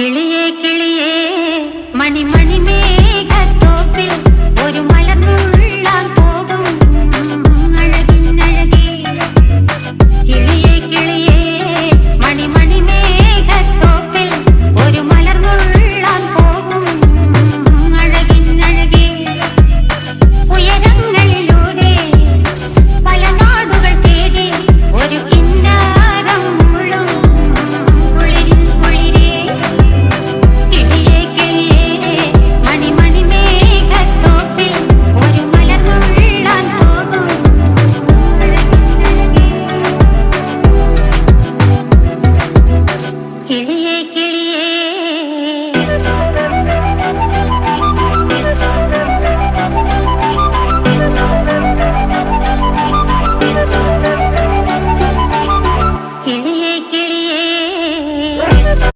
കിളിയേ കിളിയേ മണിമണി മേഘത്തോപ്പിൽ ഒരു മലർന്നുള്ളാൻ പോകും അഴകിനഴകേ. കിളിയേ കിളിയേ മണിമണി മേഘത്തോപ്പിൽ ഒരു മലർന്നുള്ളാൻ പോകും അഴകിനഴകേ. ഉയരങ്ങളിലൂടെ പല നാടുകൾ തേടി ഒരു കിന്നാരം മുള്ളും കുളിരിൻ കുളിരേ. കിളിയേ കിളിയേ മണിമണി മേഘത്തോപ്പിൽ ഒരു മലർന്നുള്ളാൻ പോകും അഴകിനഴകേ. കിളിയേ